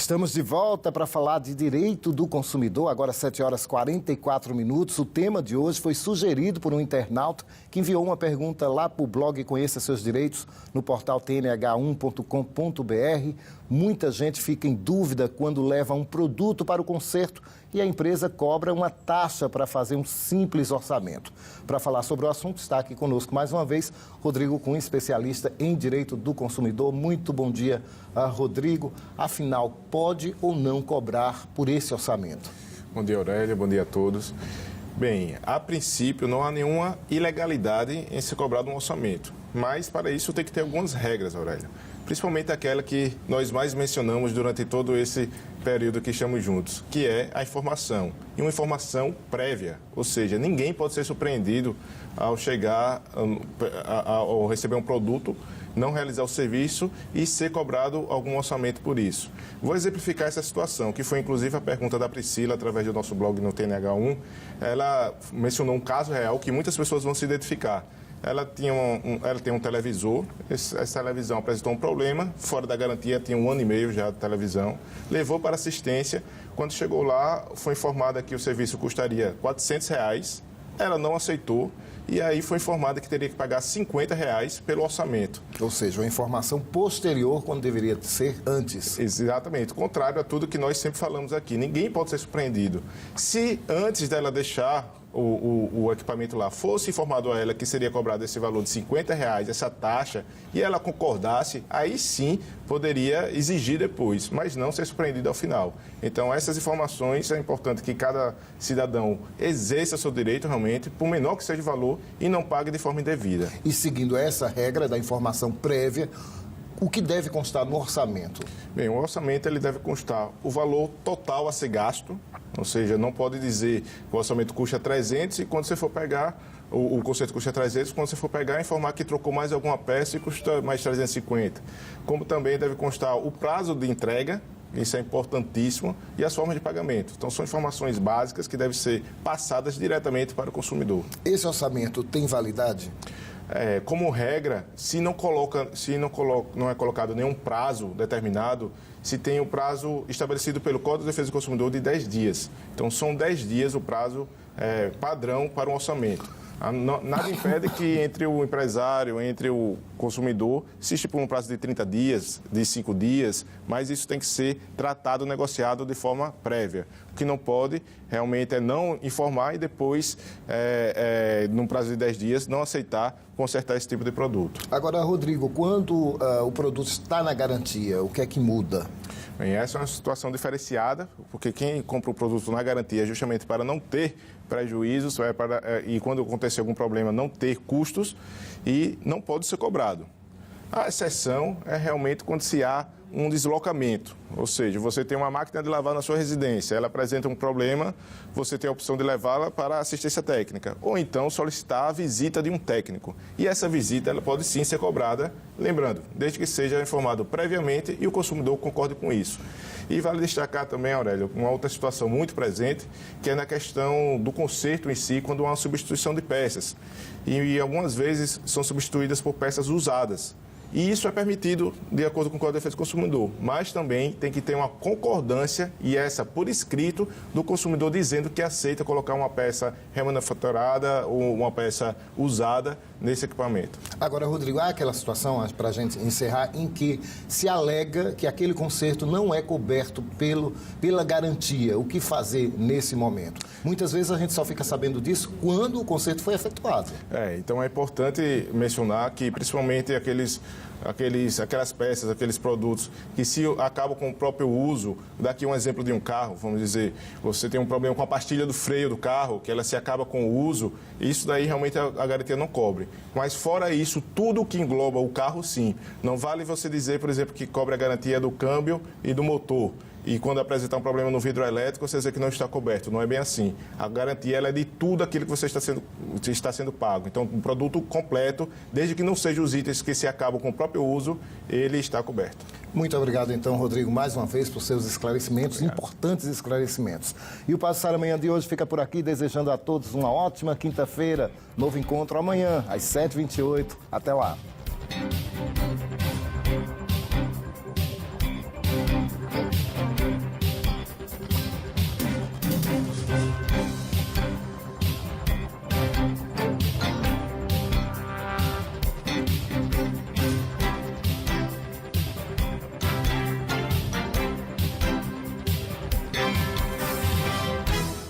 Estamos de volta para falar de direito do consumidor, agora 7 horas e 44 minutos. O tema de hoje foi sugerido por um internauta que enviou uma pergunta lá para o blog Conheça Seus Direitos, no portal tnh1.com.br. Muita gente fica em dúvida quando leva um produto para o conserto e a empresa cobra uma taxa para fazer um simples orçamento. Para falar sobre o assunto, está aqui conosco mais uma vez Rodrigo Cunha, especialista em direito do consumidor. Muito bom dia, Rodrigo. Afinal, pode ou não cobrar por esse orçamento? Bom dia, Aurélia. Bom dia a todos. Bem, a princípio não há nenhuma ilegalidade em se cobrar de um orçamento, mas para isso tem que ter algumas regras, Aurélia. Principalmente aquela que nós mais mencionamos durante todo esse período que estamos juntos, que é a informação. E uma informação prévia, ou seja, ninguém pode ser surpreendido ao chegar, ao receber um produto, não realizar o serviço e ser cobrado algum orçamento por isso. Vou exemplificar essa situação, que foi inclusive a pergunta da Priscila, através do nosso blog no TNH1. Ela mencionou um caso real que muitas pessoas vão se identificar. Ela tem um televisor, essa televisão apresentou um problema, fora da garantia, tinha 1 ano e meio já de televisão, levou para assistência, quando chegou lá foi informada que o serviço custaria R$400, ela não aceitou e aí foi informada que teria que pagar R$50 pelo orçamento. Ou seja, uma informação posterior quando deveria ser antes. Exatamente, contrário a tudo que nós sempre falamos aqui, ninguém pode ser surpreendido. Se antes dela deixar o equipamento lá fosse informado a ela que seria cobrado esse valor de R$50, essa taxa, e ela concordasse, aí sim poderia exigir depois, mas não ser surpreendido ao final. Então, essas informações é importante que cada cidadão exerça seu direito realmente, por menor que seja o valor, e não pague de forma indevida. E seguindo essa regra da informação prévia, o que deve constar no orçamento? Bem, o orçamento ele deve constar o valor total a ser gasto, ou seja, não pode dizer que o orçamento custa 300 e quando você for pegar, o conserto custa 300, quando você for pegar, informar que trocou mais alguma peça e custa mais 350. Como também deve constar o prazo de entrega, isso é importantíssimo, e as formas de pagamento. Então, são informações básicas que devem ser passadas diretamente para o consumidor. Esse orçamento tem validade? Como regra, se não é colocado nenhum prazo determinado, se tem o prazo estabelecido pelo Código de Defesa do Consumidor de 10 dias. Então, são 10 dias o prazo padrão para um orçamento. Nada impede que entre o empresário, entre o consumidor, se estipule um prazo de 30 dias, de 5 dias, mas isso tem que ser tratado, negociado de forma prévia. O que não pode realmente é não informar e depois, num prazo de 10 dias, não aceitar consertar esse tipo de produto. Agora, Rodrigo, quando o produto está na garantia, o que é que muda? Bem, essa é uma situação diferenciada, porque quem compra o produto na garantia é justamente para não ter prejuízos e quando acontecer algum problema não ter custos e não pode ser cobrado. A exceção é realmente quando se há um deslocamento, ou seja, você tem uma máquina de lavar na sua residência, ela apresenta um problema, você tem a opção de levá-la para assistência técnica, ou então solicitar a visita de um técnico. E essa visita ela pode sim ser cobrada, lembrando, desde que seja informado previamente e o consumidor concorde com isso. E vale destacar também, Aurélio, uma outra situação muito presente, que é na questão do conserto em si, quando há uma substituição de peças. E algumas vezes são substituídas por peças usadas. E isso é permitido de acordo com o Código de Defesa do Consumidor, mas também tem que ter uma concordância, e essa por escrito, do consumidor dizendo que aceita colocar uma peça remanufaturada ou uma peça usada nesse equipamento. Agora, Rodrigo, há aquela situação, para a gente encerrar, em que se alega que aquele conserto não é coberto pela garantia. O que fazer nesse momento? Muitas vezes a gente só fica sabendo disso quando o conserto foi efetuado. Então é importante mencionar que principalmente aquelas peças, aqueles produtos que se acabam com o próprio uso, daqui um exemplo de um carro, vamos dizer, você tem um problema com a pastilha do freio do carro, que ela se acaba com o uso, isso daí realmente a garantia não cobre. Mas fora isso, tudo que engloba o carro, sim. Não vale você dizer, por exemplo, que cobre a garantia do câmbio e do motor. E quando apresentar um problema no vidro elétrico, você dizer que não está coberto. Não é bem assim. A garantia ela é de tudo aquilo que você está sendo pago. Então, um produto completo, desde que não sejam os itens que se acabam com o próprio uso, ele está coberto. Muito obrigado, então, Rodrigo, mais uma vez, por seus esclarecimentos, importantes esclarecimentos. E o Passar Amanhã de hoje fica por aqui, desejando a todos uma ótima quinta-feira. Novo encontro amanhã, às 7h28. Até lá.